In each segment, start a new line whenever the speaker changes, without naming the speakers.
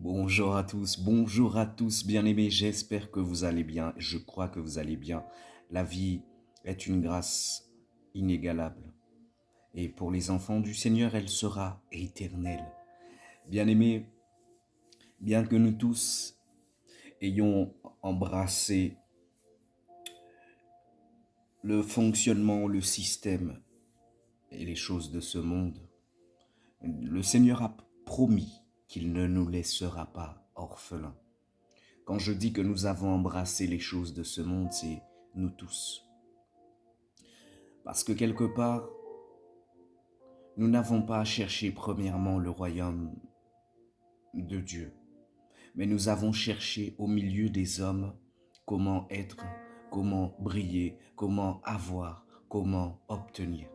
Bonjour à tous, bien-aimés, j'espère que vous allez bien, je crois que vous allez bien. La vie est une grâce inégalable et pour les enfants du Seigneur, elle sera éternelle. Bien-aimés, bien que nous tous ayons embrassé le fonctionnement, le système et les choses de ce monde, le Seigneur a promis qu'il ne nous laissera pas orphelins. Quand je dis que nous avons embrassé les choses de ce monde, c'est nous tous. Parce que quelque part, nous n'avons pas à chercher premièrement le royaume de Dieu, mais nous avons cherché au milieu des hommes comment être, comment briller, comment avoir, comment obtenir.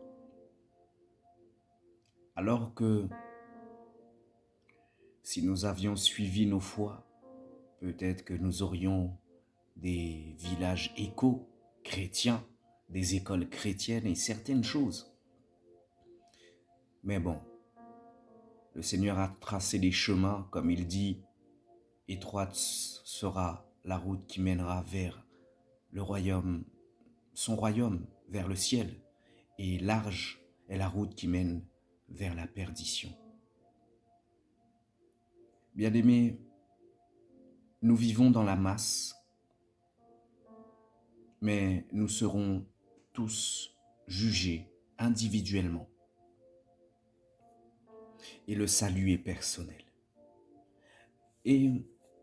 Alors que si nous avions suivi nos foi, peut-être que nous aurions des villages éco-chrétiens, des écoles chrétiennes et certaines choses. Mais bon, le Seigneur a tracé des chemins, comme il dit, étroite sera la route qui mènera vers le royaume, son royaume, vers le ciel, et large est la route qui mène vers la perdition. Bien-aimés, nous vivons dans la masse, mais nous serons tous jugés individuellement. Et le salut est personnel. Et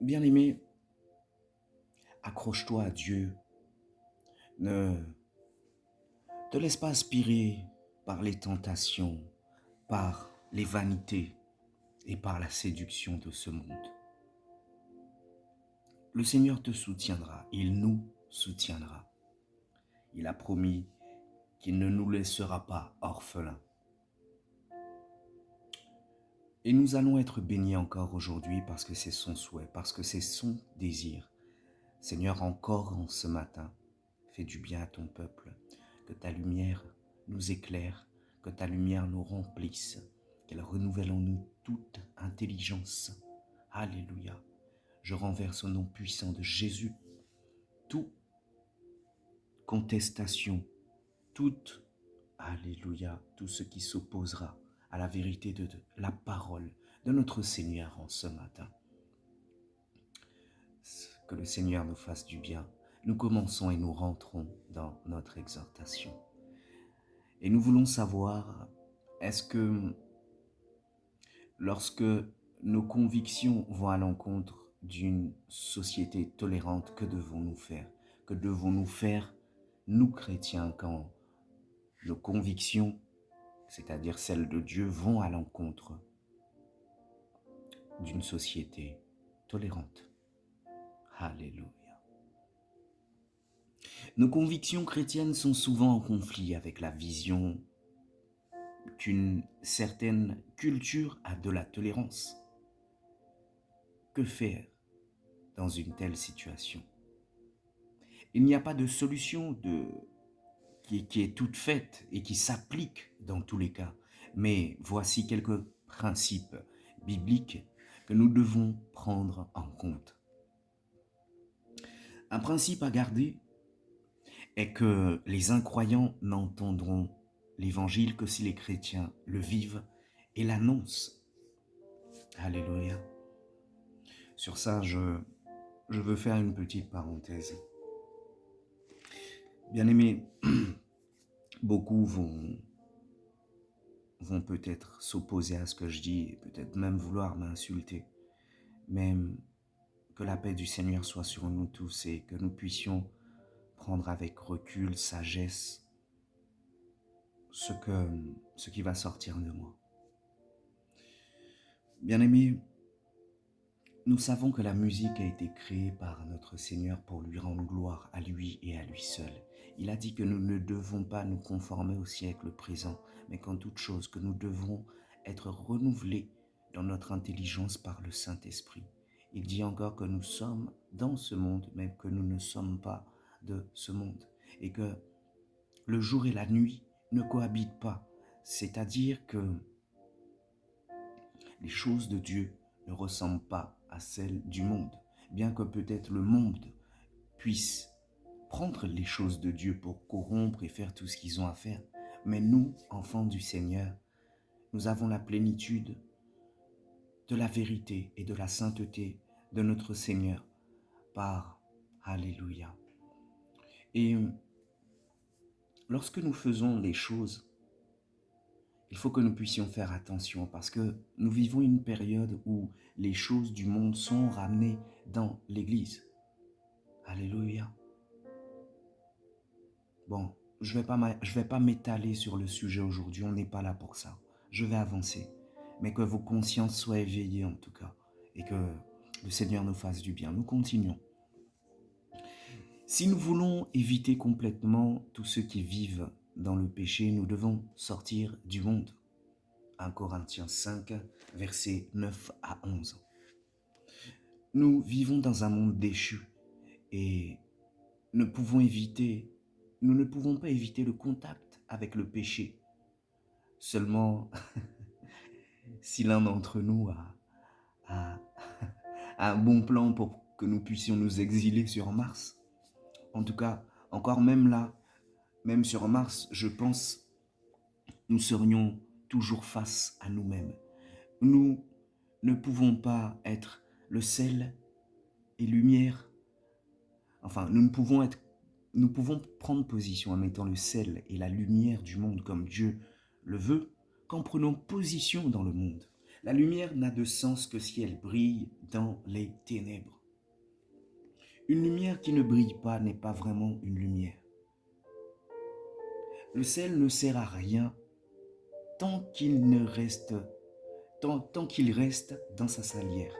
bien-aimé, accroche-toi à Dieu. Ne te laisse pas aspirer par les tentations, par les vanités et par la séduction de ce monde. Le Seigneur te soutiendra, il nous soutiendra. Il a promis qu'il ne nous laissera pas orphelins. Et nous allons être bénis encore aujourd'hui parce que c'est son souhait, parce que c'est son désir. Seigneur, encore en ce matin, fais du bien à ton peuple, que ta lumière nous éclaire, que ta lumière nous remplisse, qu'elle renouvelle en nous toute intelligence. Alléluia. Je renverse au nom puissant de Jésus toute contestation, toute, alléluia, tout ce qui s'opposera à la vérité de la parole de notre Seigneur en ce matin. Que le Seigneur nous fasse du bien. Nous commençons et nous rentrons dans notre exhortation. Et nous voulons savoir, est-ce que lorsque nos convictions vont à l'encontre d'une société tolérante, que devons-nous faire? Que devons-nous faire, nous chrétiens, quand nos convictions, c'est-à-dire celles de Dieu, vont à l'encontre d'une société tolérante? Alléluia. Nos convictions chrétiennes sont souvent en conflit avec la vision qu'une certaine culture a de la tolérance. Que faire dans une telle situation? Il n'y a pas de solution qui est toute faite et qui s'applique dans tous les cas. Mais voici quelques principes bibliques que nous devons prendre en compte. Un principe à garder est que les incroyants n'entendront l'évangile que si les chrétiens le vivent et l'annoncent. Alléluia. Sur ça, je veux faire une petite parenthèse. Bien-aimés, beaucoup vont peut-être s'opposer à ce que je dis et peut-être même vouloir m'insulter. Mais que la paix du Seigneur soit sur nous tous et que nous puissions prendre avec recul, sagesse, ce qui va sortir de moi. Bien-aimés, nous savons que la musique a été créée par notre Seigneur pour lui rendre gloire à lui et à lui seul. Il a dit que nous ne devons pas nous conformer au siècle présent, mais qu'en toute chose, que nous devons être renouvelés dans notre intelligence par le Saint-Esprit. Il dit encore que nous sommes dans ce monde, mais que nous ne sommes pas de ce monde. Et que le jour et la nuit ne cohabitent pas. C'est-à-dire que les choses de Dieu ne ressemblent pas à celle du monde. Bien que peut-être le monde puisse prendre les choses de Dieu pour corrompre et faire tout ce qu'ils ont à faire. Mais nous, enfants du Seigneur, nous avons la plénitude de la vérité et de la sainteté de notre Seigneur par Alléluia. Et lorsque nous faisons les choses, il faut que nous puissions faire attention parce que nous vivons une période où les choses du monde sont ramenées dans l'Église. Alléluia. Bon, je vais pas m'étaler sur le sujet aujourd'hui, on n'est pas là pour ça. Je vais avancer, mais que vos consciences soient éveillées en tout cas et que le Seigneur nous fasse du bien. Nous continuons. Si nous voulons éviter complètement tous ceux qui vivent dans le péché, nous devons sortir du monde. 1 Corinthiens 5, versets 9 à 11. Nous vivons dans un monde déchu et nous ne pouvons pas éviter le contact avec le péché. Seulement, si l'un d'entre nous a un bon plan pour que nous puissions nous exiler sur Mars, en tout cas, encore même là, même sur Mars, je pense, nous serions toujours face à nous-mêmes. Nous ne pouvons pas être le sel et lumière. Enfin, nous pouvons prendre position en étant le sel et la lumière du monde comme Dieu le veut, qu'en prenant position dans le monde. La lumière n'a de sens que si elle brille dans les ténèbres. Une lumière qui ne brille pas n'est pas vraiment une lumière. Le sel ne sert à rien tant qu'il reste dans sa salière.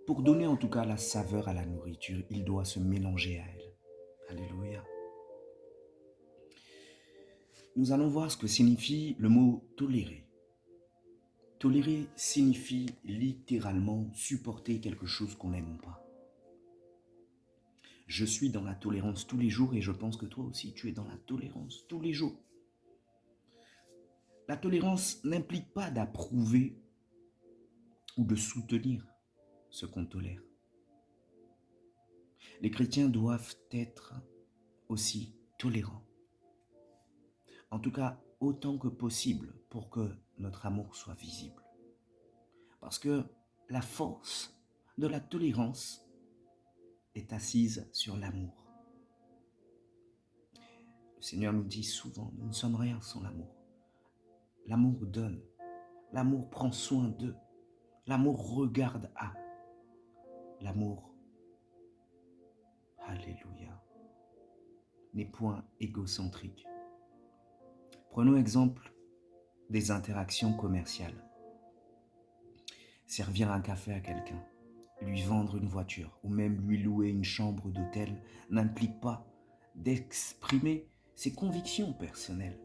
Pour donner en tout cas la saveur à la nourriture, il doit se mélanger à elle. Alléluia. Nous allons voir ce que signifie le mot tolérer. Tolérer signifie littéralement supporter quelque chose qu'on n'aime pas. Je suis dans la tolérance tous les jours et je pense que toi aussi tu es dans la tolérance tous les jours. La tolérance n'implique pas d'approuver ou de soutenir ce qu'on tolère. Les chrétiens doivent être aussi tolérants. En tout cas, autant que possible pour que notre amour soit visible. Parce que la force de la tolérance est assise sur l'amour. Le Seigneur nous dit souvent, nous ne sommes rien sans l'amour. L'amour donne, l'amour prend soin d'eux, l'amour regarde à, l'amour, alléluia, n'est point égocentrique. Prenons exemple des interactions commerciales. Servir un café à quelqu'un, lui vendre une voiture ou même lui louer une chambre d'hôtel n'implique pas d'exprimer ses convictions personnelles.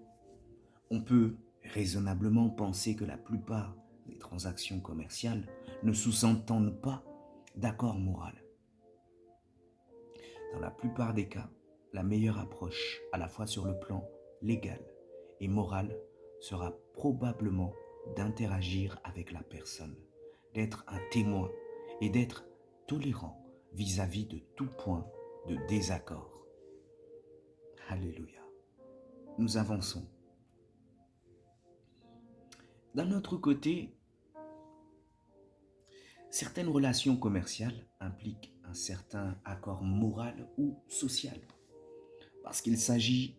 On peut raisonnablement penser que la plupart des transactions commerciales ne sous-entendent pas d'accord moral. Dans la plupart des cas, la meilleure approche, à la fois sur le plan légal et moral, sera probablement d'interagir avec la personne, d'être un témoin et d'être tolérant vis-à-vis de tout point de désaccord. Alléluia. Nous avançons. D'un autre côté, certaines relations commerciales impliquent un certain accord moral ou social, parce qu'il s'agit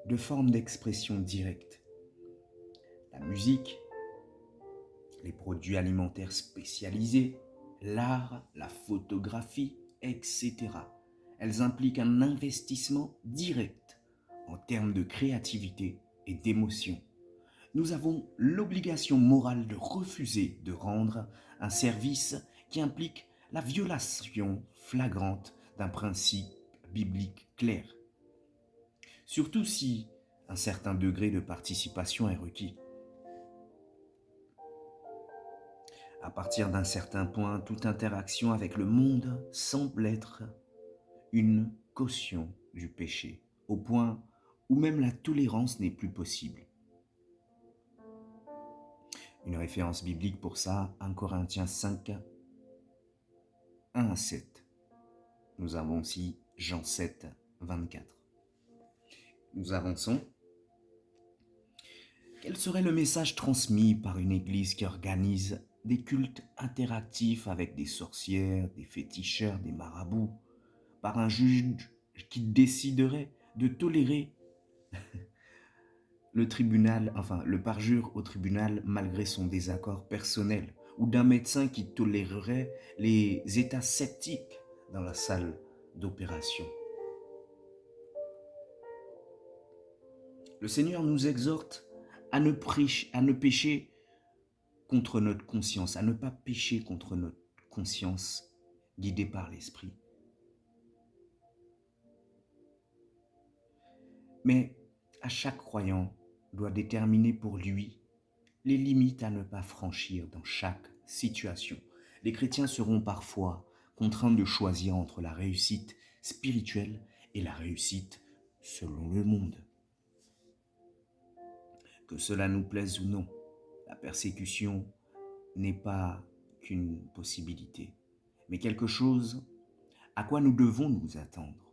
de formes d'expression directe. La musique, les produits alimentaires spécialisés, l'art, la photographie, etc. Elles impliquent un investissement direct en termes de créativité et d'émotion. Nous avons l'obligation morale de refuser de rendre un service qui implique la violation flagrante d'un principe biblique clair. Surtout si un certain degré de participation est requis. À partir d'un certain point, toute interaction avec le monde semble être une caution du péché, au point où même la tolérance n'est plus possible. Une référence biblique pour ça, 1 Corinthiens 5, 1 à 7. Nous avons aussi Jean 7, 24. Nous avançons. Quel serait le message transmis par une église qui organise des cultes interactifs avec des sorcières, des féticheurs, des marabouts, par un juge qui déciderait de tolérer le parjure au tribunal malgré son désaccord personnel, ou d'un médecin qui tolérerait les états sceptiques dans la salle d'opération? Le Seigneur nous exhorte à ne pécher contre notre conscience, à ne pas pécher contre notre conscience guidée par l'Esprit. Mais à chaque croyant doit déterminer pour lui les limites à ne pas franchir dans chaque situation. Les chrétiens seront parfois contraints de choisir entre la réussite spirituelle et la réussite selon le monde. Que cela nous plaise ou non, la persécution n'est pas qu'une possibilité, mais quelque chose à quoi nous devons nous attendre.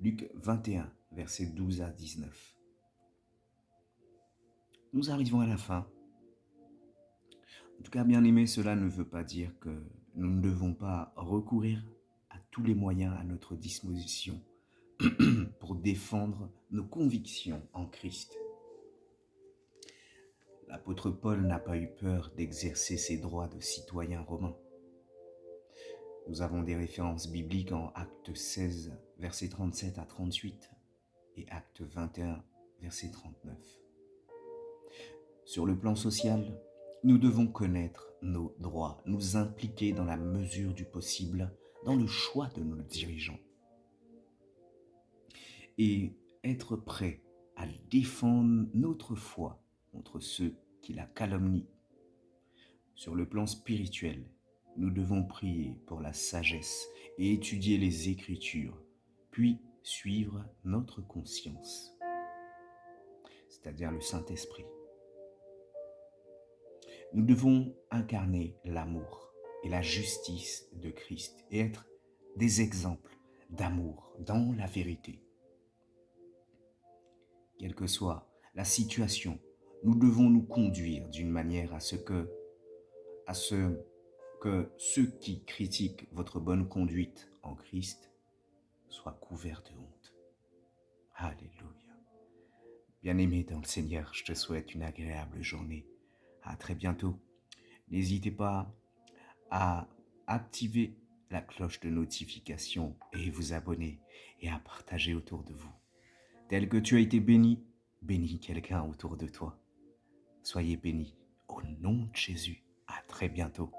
Luc 21, versets 12 à 19. Nous arrivons à la fin. En tout cas, bien aimé, cela ne veut pas dire que nous ne devons pas recourir à tous les moyens à notre disposition pour défendre nos convictions en Christ. L'apôtre Paul n'a pas eu peur d'exercer ses droits de citoyen romain. Nous avons des références bibliques en Actes 16, versets 37 à 38 et Actes 21, verset 39. Sur le plan social, nous devons connaître nos droits, nous impliquer dans la mesure du possible dans le choix de nos dirigeants et être prêts à défendre notre foi contre ceux qui la calomnient. Sur le plan spirituel, nous devons prier pour la sagesse et étudier les Écritures, puis suivre notre conscience, c'est-à-dire le Saint-Esprit. Nous devons incarner l'amour et la justice de Christ et être des exemples d'amour dans la vérité. Quelle que soit la situation, nous devons nous conduire d'une manière à ce que ceux qui critiquent votre bonne conduite en Christ soient couverts de honte. Alléluia. Bien-aimé dans le Seigneur, je te souhaite une agréable journée. À très bientôt. N'hésitez pas à activer la cloche de notification et vous abonner et à partager autour de vous. Tel que tu as été béni, bénis quelqu'un autour de toi. Soyez bénis au nom de Jésus. À très bientôt.